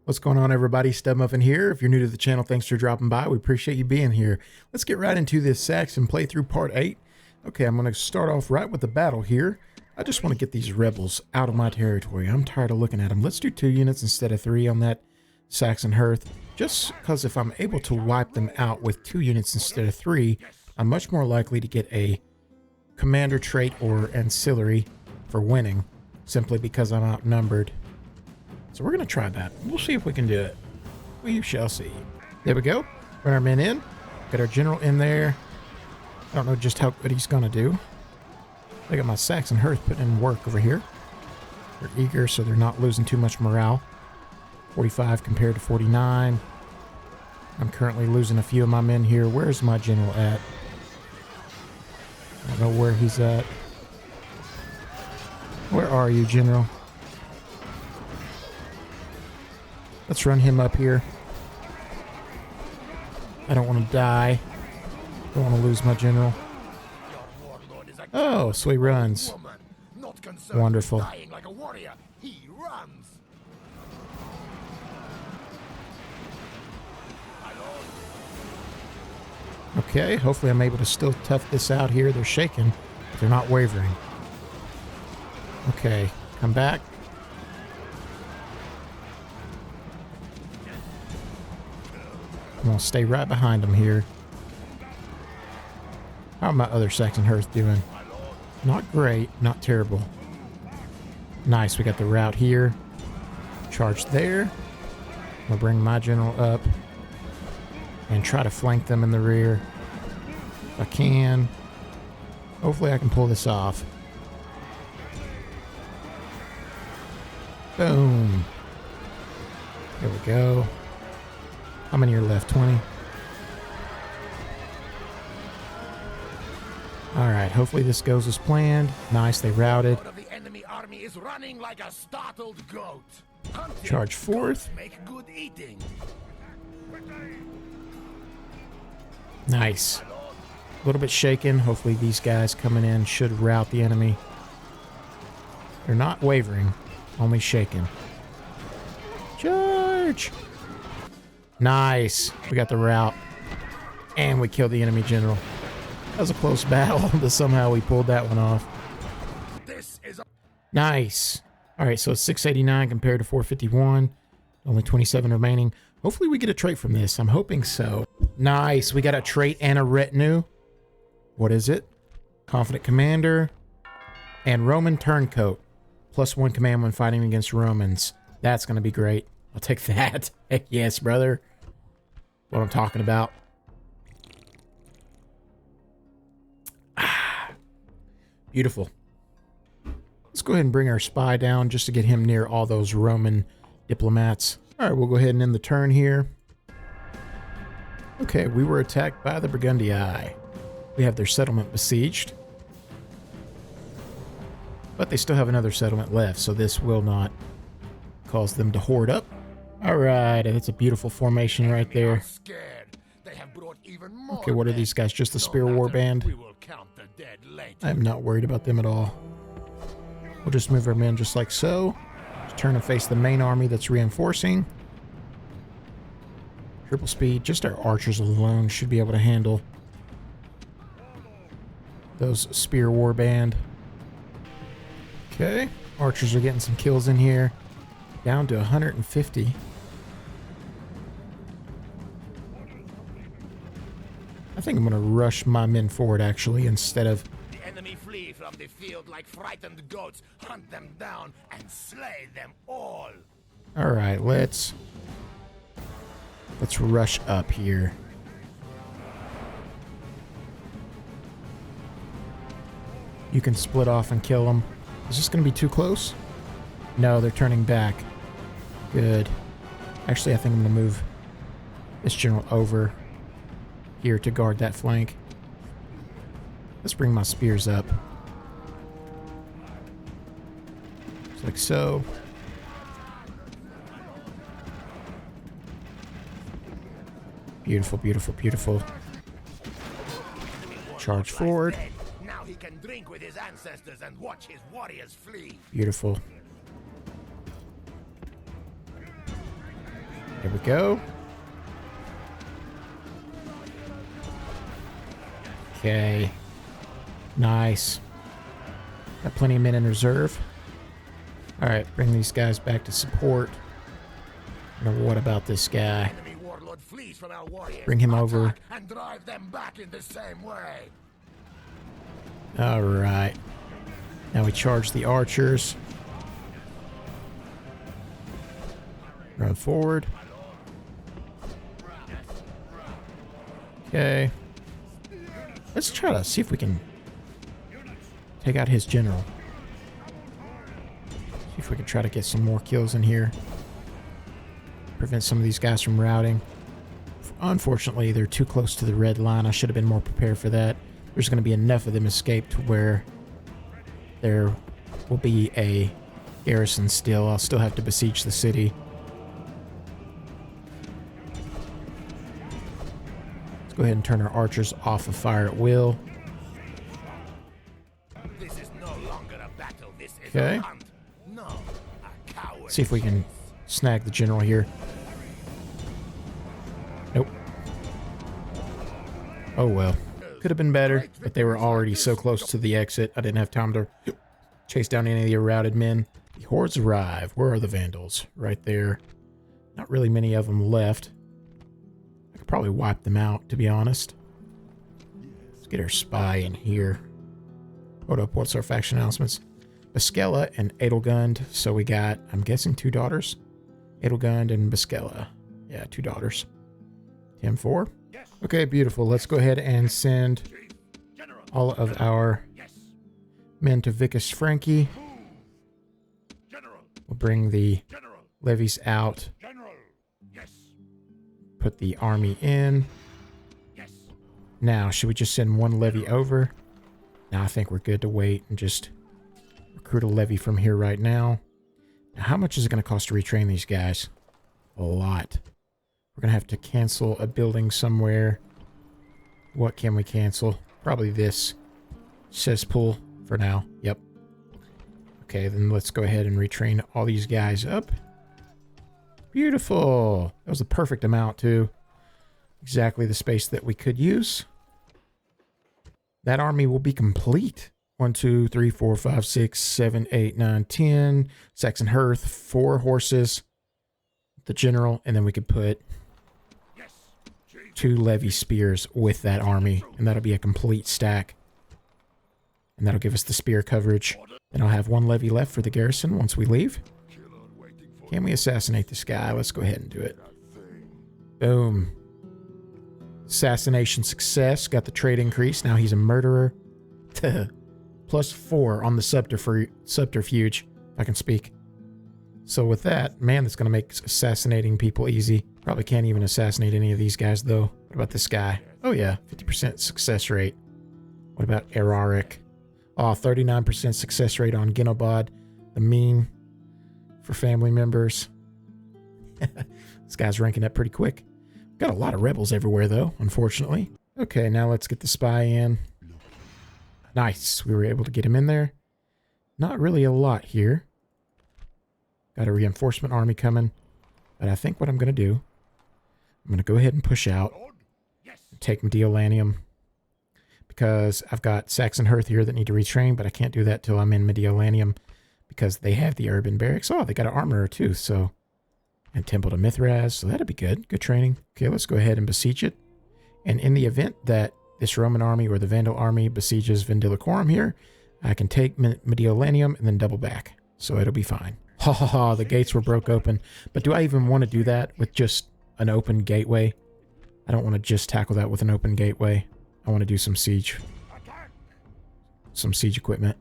What's going on, everybody? STUDmuffin here. If you're new to the channel, thanks for dropping by. We appreciate you being here. Let's get right into this Saxon playthrough part 8. Okay, I'm going to start off right with the battle here. I just want to get these rebels out of my territory. I'm tired of looking at them. Let's do 2 units instead of 3 on that Saxon hearth. Just because if I'm able to wipe them out with 2 units instead of 3, I'm much more likely to get a commander trait or ancillary for winning, simply because I'm outnumbered. So we're going to try that. We'll see if we can do it. We shall see. There we go. Run our men in. Got our general in there. I don't know just how good he's going to do. I got my Saxon hearth putting in work over here. They're eager, so they're not losing too much morale. 45 compared to 49. I'm currently losing a few of my men here. Where's my general at? I don't know where he's at. Where are you, general? Let's run him up here. I don't want to die. Don't want to lose my general. Oh, so he runs. Wonderful. Okay, hopefully I'm able to still tough this out here. They're shaking, but they're not wavering. Okay, come back. I'm going to stay right behind him here. How are my other Saxon hearth doing? Not great, not terrible. Nice, we got the route here. Charge there. I'm going to bring my general up and try to flank them in the rear if I can. Hopefully I can pull this off. Boom. There we go. How many are left? 20? Alright, hopefully this goes as planned. Nice, they routed. The enemy army is running like a startled goat. Charge forth. Make good eating. Nice. A little bit shaken. Hopefully these guys coming in should rout the enemy. They're not wavering, only shaken. Charge! Nice. We got the rout. And we killed the enemy general. That was a close battle, but somehow we pulled that one off. Nice. Alright, so it's 689 compared to 451. Only 27 remaining. Hopefully we get a trait from this. I'm hoping so. Nice. We got a trait and a retinue. What is it? Confident Commander. And Roman Turncoat. +1 command when fighting against Romans. That's going to be great. I'll take that. Heck yes, brother. What I'm talking about. Ah, beautiful. Let's go ahead and bring our spy down just to get him near all those Roman diplomats. All right, we'll go ahead and end the turn here. Okay, we were attacked by the Burgundii. We have their settlement besieged. But they still have another settlement left, so this will not cause them to hoard up. All right, that's a beautiful formation right there. Okay, what are these guys? Just the spear warband? I'm not worried about them at all. We'll just move our men just like so. Just turn and face the main army that's reinforcing. Triple speed. Just our archers alone should be able to handle those spear warband. Okay, archers are getting some kills in here. Down to 150. I think I'm going to rush my men forward, actually, instead of... The enemy flee from the field like frightened goats. Hunt them down and slay them all. All right, let's rush up here. You can split off and kill them. Is this going to be too close? No, they're turning back. Good. Actually, I think I'm going to move this general over here to guard that flank. Let's bring my spears up. Just like so. Beautiful, beautiful, beautiful. Charge forward. Now he can drink with his ancestors and watch his warriors flee. Beautiful. There we go. Okay. Nice. Got plenty of men in reserve. Alright, bring these guys back to support. Now what about this guy? Enemy warlord flees from our warriors. Bring him over. Attack and drive them back in the same way. Alright. Now we charge the archers. Run forward. Okay. Let's try to see if we can take out his general. See if we can try to get some more kills in here. Prevent some of these guys from routing. Unfortunately, they're too close to the red line. I should have been more prepared for that. There's going to be enough of them escape to where there will be a garrison still. I'll still have to besiege the city. Let's go ahead and turn our archers off of fire at will. This is no longer a battle. This is Okay. a hunt. No, a coward. See if we can snag the general here. Nope. Oh well. Could have been better, but they were already so close to the exit. I didn't have time to chase down any of the routed men. The hordes arrive. Where are the Vandals? Right there. Not really many of them left. I could probably wipe them out, to be honest. Let's get our spy in here. Hold up, what's our faction announcements? Bascella and Edelgund. So we got, I'm guessing, 2 daughters. Edelgund and Bascella. Yeah, 2 daughters. 10-4. Okay, beautiful. Let's go ahead and send all of our men to Vicus Franki. We'll bring the levies out. Put the army in. Now, should we just send one levy over? No, I think we're good to wait and just recruit a levy from here right now. Now, how much is it going to cost to retrain these guys? A lot. We're going to have to cancel a building somewhere. What can we cancel? Probably this cesspool for now. Yep. Okay, then let's go ahead and retrain all these guys up. Beautiful. That was the perfect amount, too. Exactly the space that we could use. That army will be complete. 1, 2, 3, 4, 5, 6, 7, 8, 9, 10. Saxon Hearth, 4 horses. The general, and then we could put 2 levy spears with that army, and that'll be a complete stack. And that'll give us the spear coverage. And I'll have 1 levy left for the garrison once we leave. Can we assassinate this guy? Let's go ahead and do it. Boom. Assassination success. Got the trade increase. Now he's a murderer. +4 on the subterfuge, if I can speak. So with that, man, that's going to make assassinating people easy. Probably can't even assassinate any of these guys, though. What about this guy? Oh, yeah, 50% success rate. What about Eraric? Oh, 39% success rate on Genobod. The mean for family members. This guy's ranking up pretty quick. Got a lot of rebels everywhere, though, unfortunately. Okay, now let's get the spy in. Nice. We were able to get him in there. Not really a lot here. Got a reinforcement army coming. But I think what I'm going to do, I'm going to go ahead and push out and take Mediolanium. Because I've got Saxon Hearth here that need to retrain, but I can't do that till I'm in Mediolanium because they have the urban barracks. Oh, they got an armorer too, so. And Temple to Mithras, so that'll be good. Good training. Okay, let's go ahead and besiege it. And in the event that this Roman army or the Vandal army besieges Vindelicorum here, I can take Mediolanium and then double back. So it'll be fine. Ha ha ha, the gates were broke open. But do I even want to do that with just an open gateway? I don't want to just tackle that with an open gateway. I want to do some siege. Some siege equipment.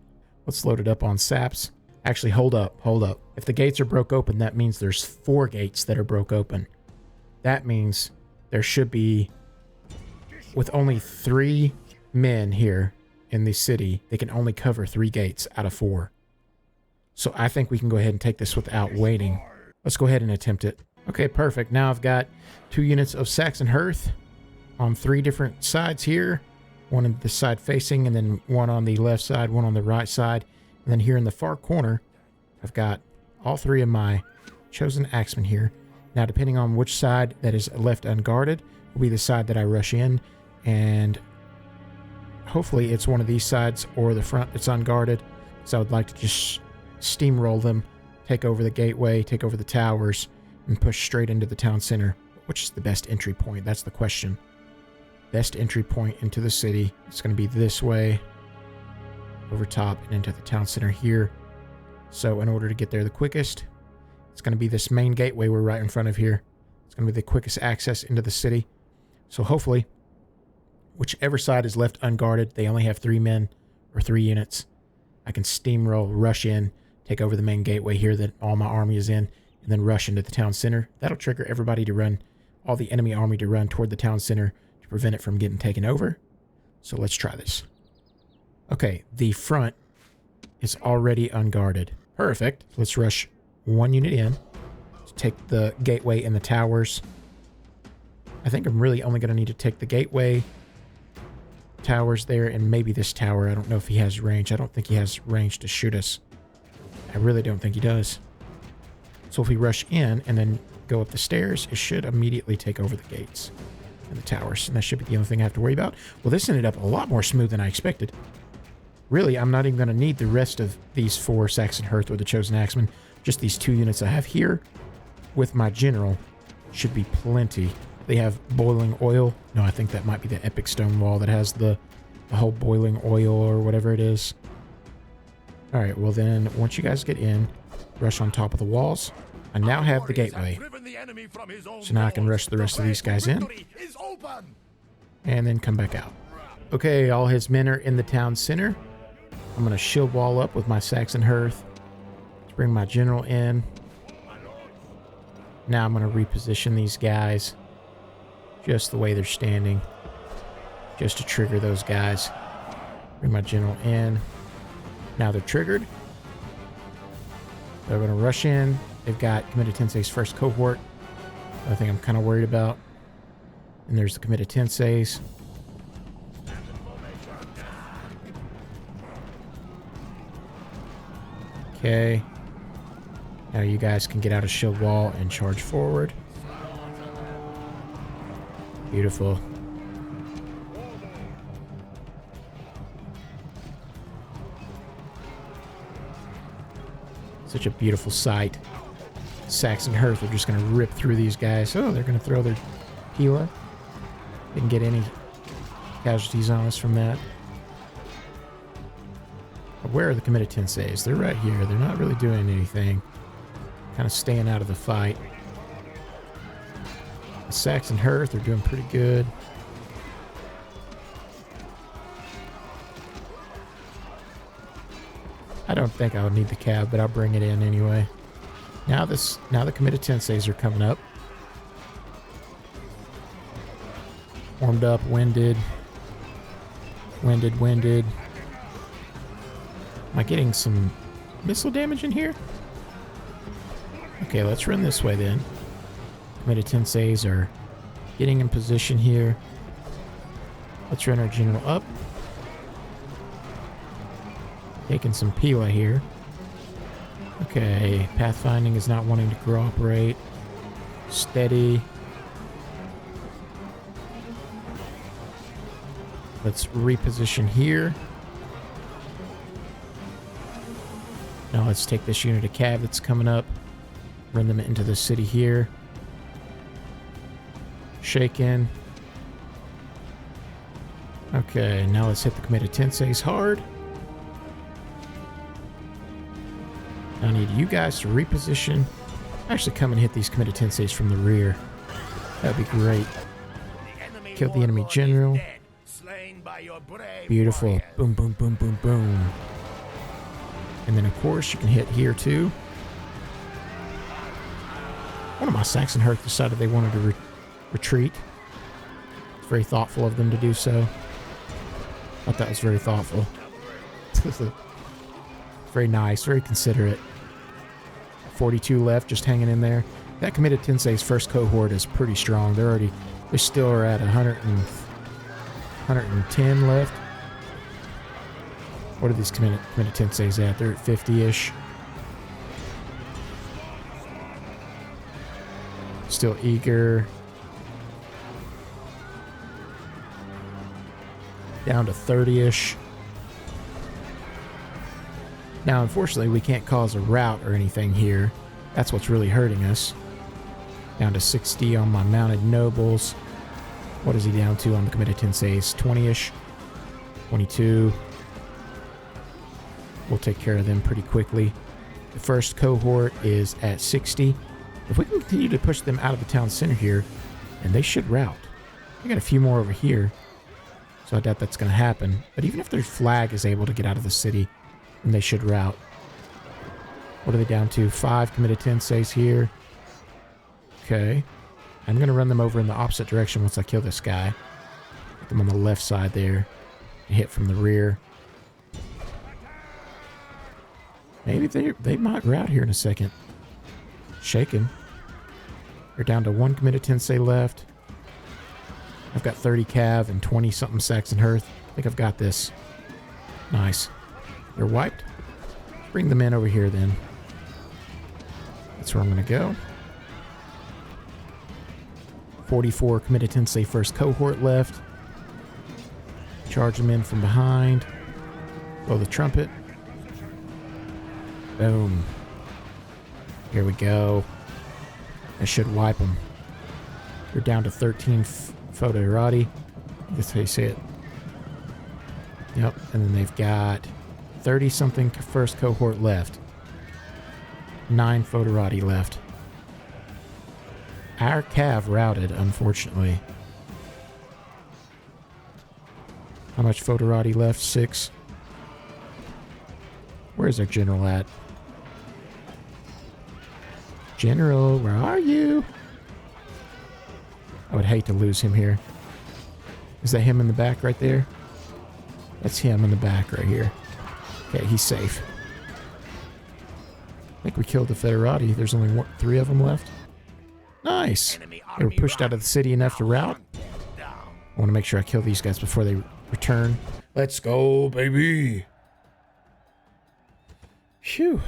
Let's load it up on saps. Actually, hold up. If the gates are broke open, that means there's 4 gates that are broke open. That means there should be, with only 3 men here in the city, they can only cover 3 gates out of 4. So I think we can go ahead and take this without waiting. Let's go ahead and attempt it. Okay, perfect. Now I've got 2 units of Saxon Hearth on 3 different sides here. One on the side facing, and then one on the left side, one on the right side. And then here in the far corner, I've got all 3 of my chosen axemen here. Now, depending on which side that is left unguarded, will be the side that I rush in, and hopefully it's one of these sides or the front that's unguarded. So I would like to just steamroll them, take over the gateway, take over the towers, and push straight into the town center. Which is the best entry point? That's the question. Best entry point into the city. It's going to be this way, over top, and into the town center here. So in order to get there the quickest, it's going to be this main gateway we're right in front of here. It's going to be the quickest access into the city. So hopefully, whichever side is left unguarded, they only have 3 men or 3 units. I can steamroll, rush in, take over the main gateway here that all my army is in, and then rush into the town center. That'll trigger everybody to run, all the enemy army to run toward the town center to prevent it from getting taken over. So let's try this. Okay, the front is already unguarded. Perfect. Let's rush 1 unit in to take the gateway and the towers. I think I'm really only going to need to take the gateway, towers there, and maybe this tower. I don't know if he has range. I don't think he has range to shoot us. I really don't think he does. So if we rush in and then go up the stairs, it should immediately take over the gates and the towers. And that should be the only thing I have to worry about. Well, this ended up a lot more smooth than I expected. Really, I'm not even going to need the rest of these 4 Saxon Hearth or the Chosen Axemen. Just these 2 units I have here with my general should be plenty. They have boiling oil. No, I think that might be the epic stone wall that has the whole boiling oil or whatever it is. All right, well then, once you guys get in, rush on top of the walls. I now have the gateway. So now I can rush the rest of these guys in. And then come back out. Okay, all his men are in the town center. I'm going to shield wall up with my Saxon Hearth. Let's bring my general in. Now I'm going to reposition these guys just the way they're standing, just to trigger those guys. Bring my general in. Now they're triggered. They're going to rush in. They've got Committed Tensei's first cohort. I think I'm kind of worried about. And there's the Committed Tensei's. Okay. Now you guys can get out of shield wall and charge forward. Beautiful. Such a beautiful sight. Saxon Hearth are just going to rip through these guys. Oh, they're going to throw their Gila. Didn't get any casualties on us from that. But where are the Committed Tensei's? They're right here. They're not really doing anything. Kind of staying out of the fight. The Saxon Hearth are doing pretty good. I don't think I would need the cab, but I'll bring it in anyway. Now the Committed Tensei's are coming up. Warmed up, winded. Winded. Am I getting some missile damage in here? Okay, let's run this way then. Committed Tensei's are getting in position here. Let's run our general up. Taking some Pila here. Okay, pathfinding is not wanting to cooperate. Steady. Let's reposition here. Now let's take this unit of cav that's coming up. Run them into the city here. Shake in. Okay, now let's hit the Committed Tensei's hard. I need you guys to reposition. Actually come and hit these Committed Tensei's from the rear. That'd be great. Kill the enemy general. Beautiful. Boom, boom, boom, boom, boom. And then of course you can hit here too. One of my Saxon Hearth decided they wanted to retreat. It's very thoughtful of them to do so. I thought that was very thoughtful. Very nice, very considerate. 42 left, just hanging in there. That Committed Tensei's first cohort is pretty strong. They still are at 110 left. What are these Committed Tensei's at? They're at 50-ish. still eager. Down to 30-ish. Now, unfortunately, we can't cause a rout or anything here. That's what's really hurting us. Down to 60 on my mounted nobles. What is he down to on the committed tenseis? 20-ish. 22. We'll take care of them pretty quickly. The first cohort is at 60. If we can continue to push them out of the town center here, and they should rout. We got a few more over here, so I doubt that's going to happen. But even if their flag is able to get out of the city, then they should rout. What are they down to? 5 committed tenseis here. Okay. I'm going to run them over in the opposite direction once I kill this guy. Put them on the left side there. Hit from the rear. Maybe they might rout here in a second. Shaken. They're down to 1 committed tensei left. I've got 30 cav and 20-something Saxon hearth. I think I've got this. Nice. They're wiped. Bring them in over here then. That's where I'm going to go. 44 committed tensei first cohort left. Charge them in from behind. Blow the trumpet. Boom. Here we go. I should wipe them. They're down to 13 foederati. That's how you say it. Yep. And then they've got 30-something first cohort left. 9 foederati left. Our cav routed, unfortunately. How much foederati left? 6. Where's our general at? General, where are you? I would hate to lose him here. Is that him in the back right there? That's him in the back right here. Okay, he's safe. I think we killed the Federati. There's only 3 of them left. Nice. They were pushed out of the city enough to rout. I want to make sure I kill these guys before they return. Let's go, baby. Phew.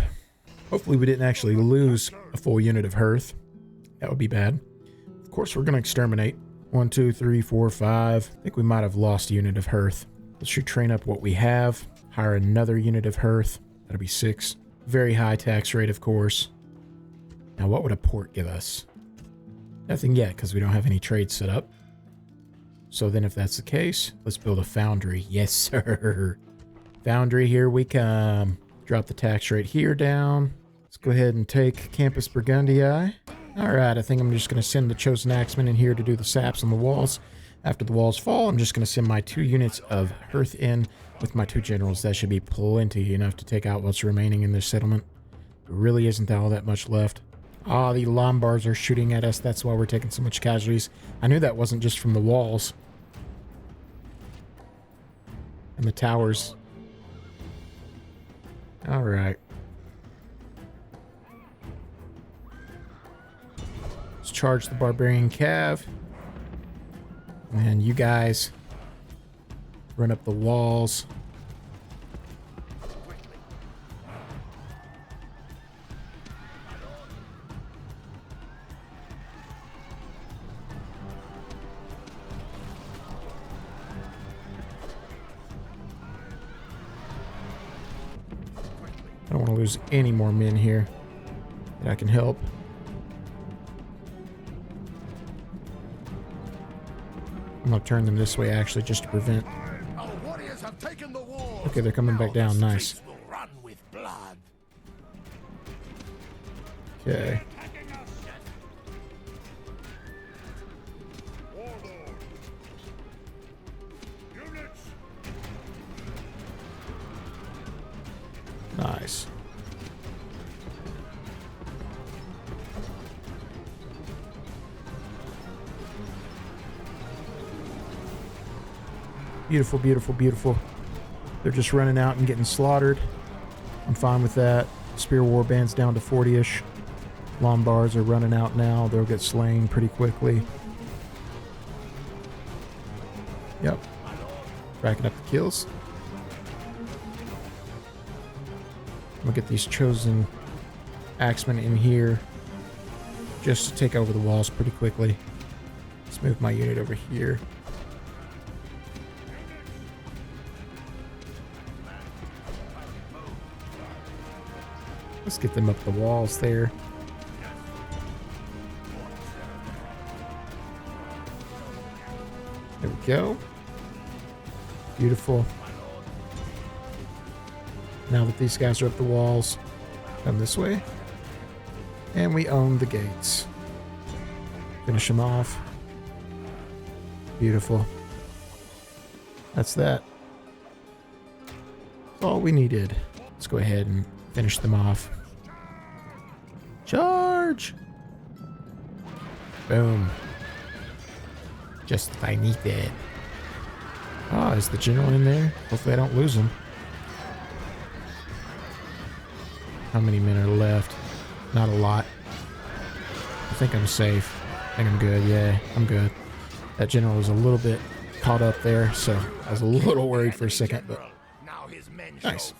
Hopefully we didn't actually lose a full unit of hearth. That would be bad. Of course, we're going to exterminate. 1, 2, 3, 4, 5. I think we might have lost a unit of hearth. Let's train up what we have. Hire another unit of hearth. That'll be 6. Very high tax rate, of course. Now, what would a port give us? Nothing yet, because we don't have any trade set up. So then if that's the case, let's build a foundry. Yes, sir. Foundry, here we come. Drop the tax rate here down. Let's go ahead and take Campus Burgundii. Alright, I think I'm just going to send the Chosen Axemen in here to do the saps on the walls. After the walls fall, I'm just going to send my 2 units of hearth in with my 2 generals. That should be plenty enough to take out what's remaining in this settlement. There really isn't all that much left. Ah, the Lombards are shooting at us. That's why we're taking so much casualties. I knew that wasn't just from the walls. And the towers. Alright. Let's charge the Barbarian Cav. And you guys run up the walls. I don't want to lose any more men here that I can help. I'm going to turn them this way, actually, just to prevent. Our warriors have taken the walls. Okay, they're coming back down. Nice. Streets will run with blood. Okay. Nice. Beautiful, beautiful, beautiful. They're just running out and getting slaughtered. I'm fine with that. Spear Warband's down to 40-ish. Lombards are running out now. They'll get slain pretty quickly. Yep. Racking up the kills. We'll get these Chosen Axemen in here. just to take over the walls pretty quickly. Let's move my unit over here. Let's get them up the walls there. There we go. Beautiful. Now that these guys are up the walls, come this way. And we own the gates. Finish them off. Beautiful. That's that. That's all we needed. Let's go ahead and finish them off. Charge! Boom. Just what I needed. Ah, is the general in there? Hopefully I don't lose him. How many men are left? Not a lot. I think I'm safe. I think I'm good. Yeah, I'm good. That general was a little bit caught up there, so I was a little worried for a second, but nice.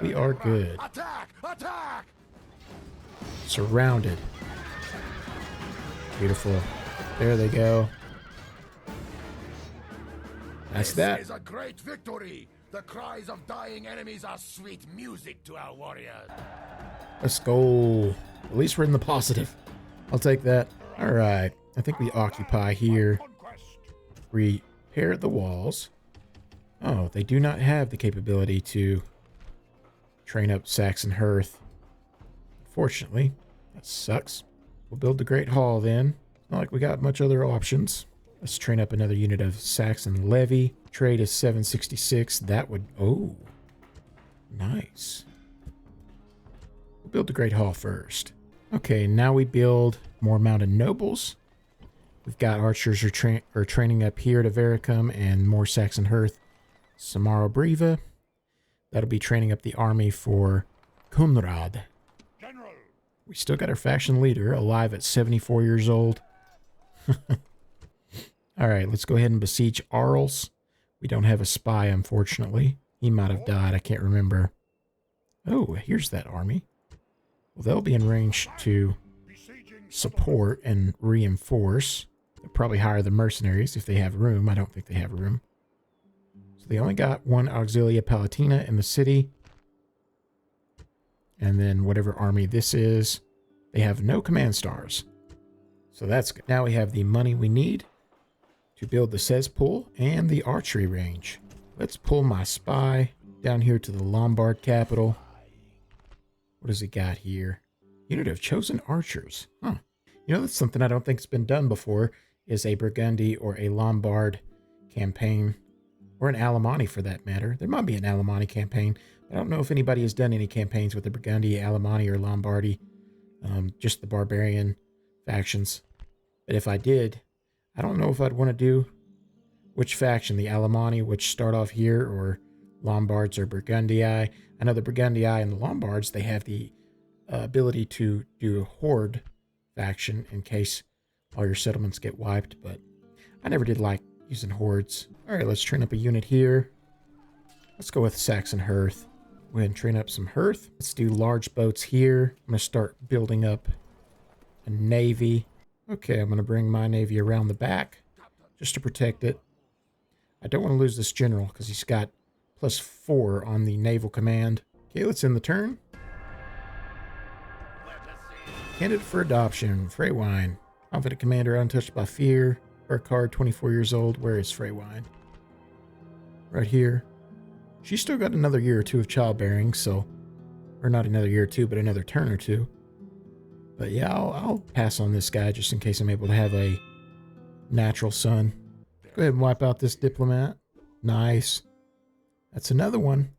We are good. Attack! Attack! Surrounded. Beautiful. There they go. That's that. This is a great victory. The cries of dying enemies are sweet music to our warriors. Let's go. At least we're in the positive. I'll take that. All right. I think we occupy here. Repair the walls. Oh, they do not have the capability to train up Saxon Hearth. Unfortunately, that sucks. We'll build the Great Hall then. It's not like we got much other options. Let's train up another unit of Saxon Levy. Trade is 766. That would... Oh. Nice. We'll build the Great Hall first. Okay, now we build more mounted nobles. We've got archers are training up here to Vericum and more Saxon Hearth. Samara Breva. That'll be training up the army for Kunrad. General. We still got our faction leader alive at 74 years old. All right, let's go ahead and besiege Arles. We don't have a spy, unfortunately. He might have died. I can't remember. Oh, here's that army. Well, they'll be in range to support and reinforce. They'll probably hire the mercenaries if they have room. I don't think they have room. So they only got one Auxilia Palatina in the city. And then whatever army this is, they have no command stars. So that's good. Now we have the money we need to build the cesspool and the archery range. Let's pull my spy down here to the Lombard capital. What does he got here? Unit of chosen archers. Huh. You know, that's something I don't think's been done before, is a Burgundy or a Lombard campaign, or an Alemanni for that matter. There might be an Alemanni campaign. I don't know if anybody has done any campaigns with the Burgundy, Alemanni, or Lombardy. Just the barbarian factions. But if I did, I don't know if I'd want to do which faction, the Alemanni, which start off here, or Lombards or Burgundii. I know the Burgundii and the Lombards, they have the ability to do a horde faction in case all your settlements get wiped, but I never did like using hordes. All right, let's train up a unit here. Let's go with Saxon Hearth. Go ahead and train up some Hearth. Let's do large boats here. I'm going to start building up a navy. Okay, I'm going to bring my navy around the back just to protect it. I don't want to lose this general because he's got +4 on the naval command. Okay, let's end the turn. Candidate for adoption, Freywine. Confident commander, untouched by fear. Burkard, 24 years old. Where is Freywine? Right here. She's still got another year or two of childbearing, so... Or not another year or two, but another turn or two. But yeah, I'll pass on this guy just in case I'm able to have a natural son. Go ahead and wipe out this diplomat. Nice. That's another one.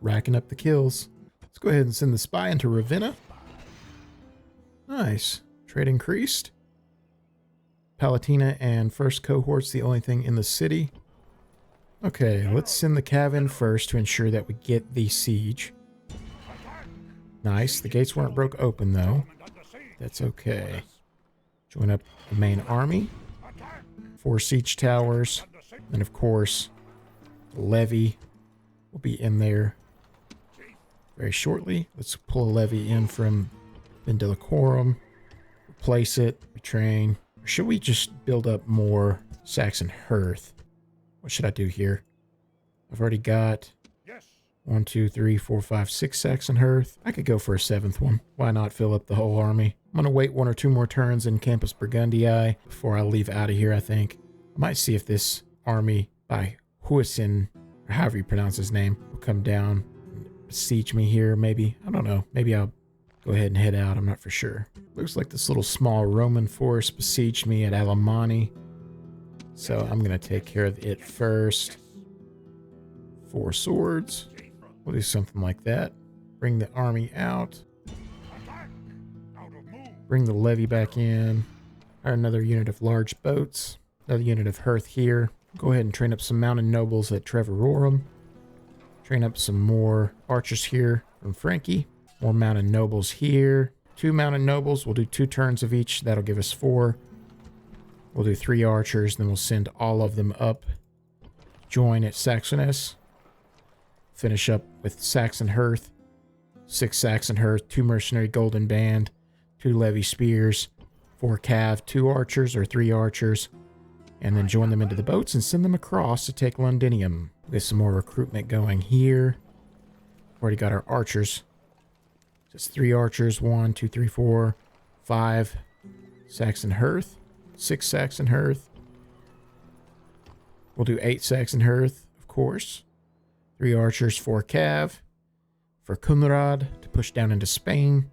Racking up the kills. Let's go ahead and send the spy into Ravenna. Nice. Trade increased. Palatina and first cohort's the only thing in the city. Okay, let's send the cav in first to ensure that we get the siege. Nice. The gates weren't broke open, though. That's okay. Join up the main army. 4 siege towers. And, of course, the levy will be in there very shortly. Let's pull a levy in from Vindelicorum. replace it, retrain. Or should we just build up more Saxon hearth? What should I do here? I've already got 1, 2, 3, 4, 5, 6 Saxon hearth. I could go for a 7th one. Why not fill up the whole army? I'm going to wait 1 or 2 more turns in Campus Burgundii before I leave out of here, I think. I might see if this army by Huisin, or however you pronounce his name, will come down and besiege me here, maybe. I don't know. Maybe I'll go ahead and head out. I'm not for sure. Looks like this little small Roman force besieged me at Alamani. So I'm going to take care of it first. 4 swords. We'll do something like that. Bring the army out. Bring the levy back in. Another unit of large boats. Another unit of hearth here. Go ahead and train up some mounted nobles at Treverorum. Train up some more archers here from Frankie. More mounted nobles here. 2 mounted nobles. We'll do 2 turns of each. That'll give us 4. We'll do 3 archers. Then we'll send all of them up. Join at Saxonis. Finish up with Saxon hearth. 6 Saxon hearth. 2 mercenary golden band. 2 levy spears. 4 cav. 2 archers or 3 archers. And then join them into the boats and send them across to take Londinium. Get some more recruitment going here. Already got our archers. Just 3 archers. 1, 2, 3, 4, 5 Saxon hearth. 6 Saxon hearth. We'll do 8 Saxon hearth, of course. 3 archers, 4 cav. For Kunrad to push down into Spain.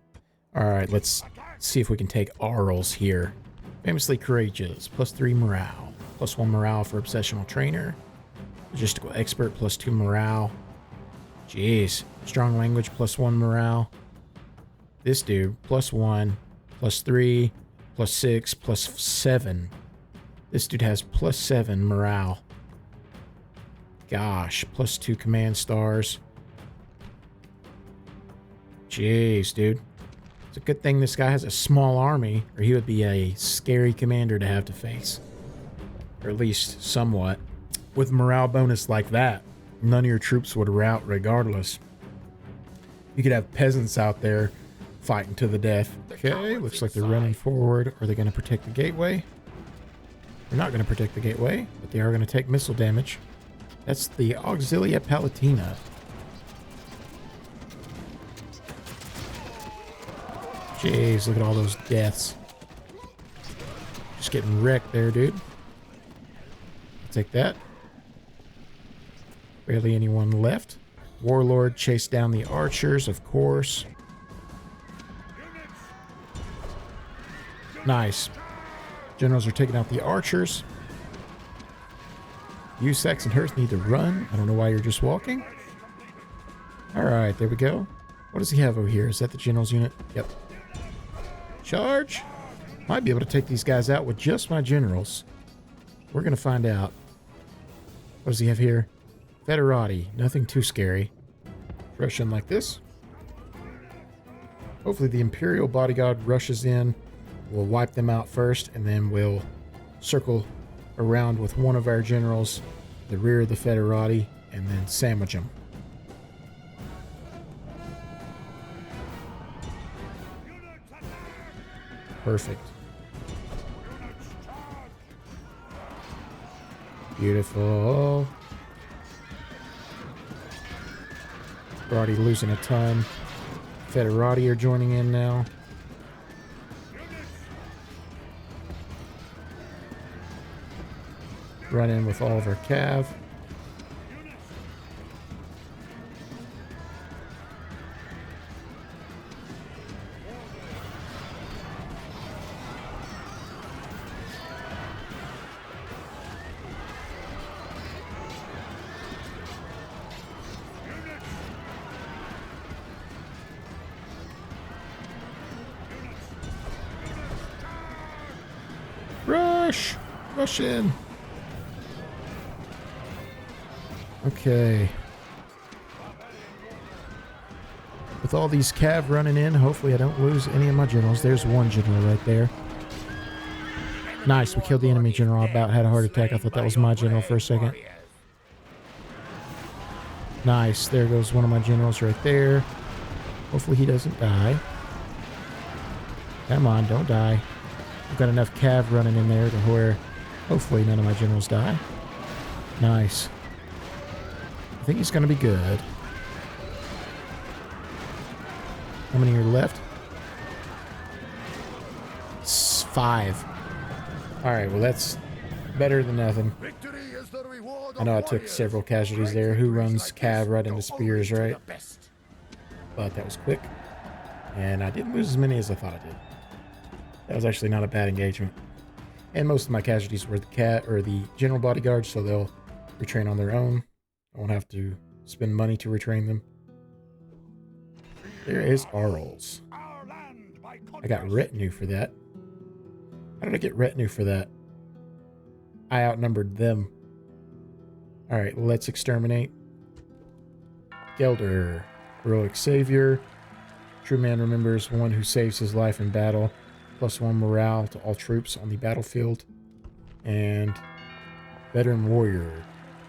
Alright, let's see if we can take Arles here. Famously courageous. +3 morale. +1 morale for obsessional trainer. Logistical expert +2 morale. Jeez. Strong language +1 morale. This dude +1, +3, +6, +7. This dude has +7 morale. Gosh, +2 command stars. Jeez, dude. It's a good thing this guy has a small army, or he would be a scary commander to have to face. Or at least somewhat. With morale bonus like that, none of your troops would rout regardless. You could have peasants out there fighting to the death. Okay, looks like they're running forward. Are they going to protect the gateway? They're not going to protect the gateway, but they are going to take missile damage. That's the Auxilia Palatina. Jeez, look at all those deaths. Just getting wrecked there, dude. Take that. Barely anyone left. Warlord chased down the archers, of course. Nice. Generals are taking out the archers. You Saxon hearth need to run. I don't know why you're just walking. Alright, there we go. What does he have over here? Is that the general's unit? Yep. Charge. Might be able to take these guys out with just my generals. We're going to find out. What does he have here? Federati. Nothing too scary. Rush in like this. Hopefully the Imperial bodyguard rushes in. We'll wipe them out first, and then we'll circle around with one of our generals, the rear of the Federati, and then sandwich them. Perfect. Beautiful. We're already losing a ton. Federati are joining in now. Run in with all of our cav. Rush! Rush in! Okay. With all these cav running in, hopefully I don't lose any of my generals. There's one general right there. Nice, we killed the enemy general. I about had a heart attack. I thought that was my general for a second. Nice, there goes one of my generals right there. Hopefully he doesn't die. Come on, don't die. I've got enough cav running in there to where hopefully none of my generals die. Nice. I think he's going to be good. How many are left? 5. Alright, well that's better than nothing. I know I took several casualties there. Who runs cav right into spears, right? But that was quick. And I didn't lose as many as I thought I did. That was actually not a bad engagement. And most of my casualties were the general bodyguards, so they'll retrain on their own. I won't have to spend money to retrain them. There is Arles. I got retinue for that. How did I get retinue for that? I outnumbered them. Alright, let's exterminate. Gelder. Heroic Savior. True man remembers one who saves his life in battle. +1 morale to all troops on the battlefield. And Veteran Warrior.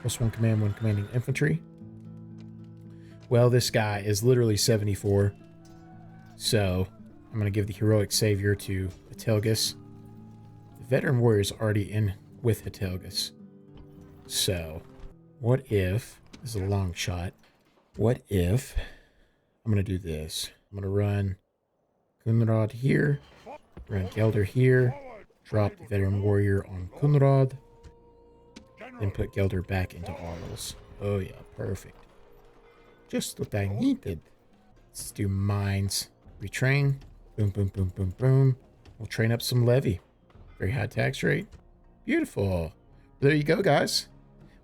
+1 command when commanding infantry. Well, this guy is literally 74. So, I'm going to give the Heroic Savior to Hatelgus. The Veteran Warrior is already in with Hatelgus. So, what if... This is a long shot. What if... I'm going to do this. I'm going to run Kunrad here. Run Gelder here. Drop the Veteran Warrior on Kunrad. Then put Gelder back into Arles. Oh yeah, perfect. Just what I needed. Let's do mines. Retrain. Boom, boom, boom, boom, boom. We'll train up some levy. Very high tax rate. Beautiful. There you go, guys.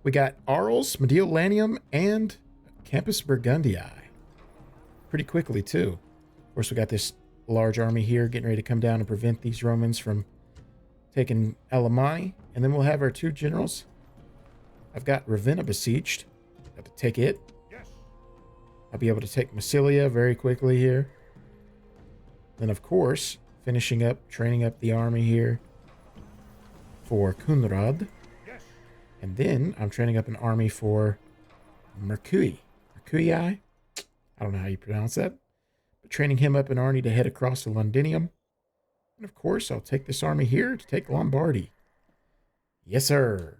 We got Arles, Mediolanium, and Campus Burgundii. Pretty quickly, too. Of course, we got this large army here getting ready to come down and prevent these Romans from taking Alemanni. And then we'll have our 2 generals. I've got Ravenna besieged. Got to take it. I'll be able to take Massilia very quickly here. Then, of course, finishing up, training up the army here for Kunrad. And then I'm training up an army for Mercui. Mercui? I don't know how you pronounce that. But training him up an army to head across to Londinium. And, of course, I'll take this army here to take Lombardy. Yes, sir.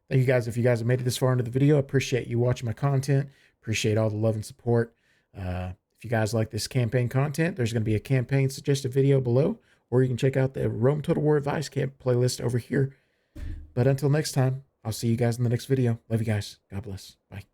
Thank you guys. If you guys have made it this far into the video, I appreciate you watching my content. Appreciate all the love and support. If you guys like this campaign content, there's going to be a campaign suggested video below, or you can check out the Rome Total War Advice Camp playlist over here. But until next time, I'll see you guys in the next video. Love you guys. God bless. Bye.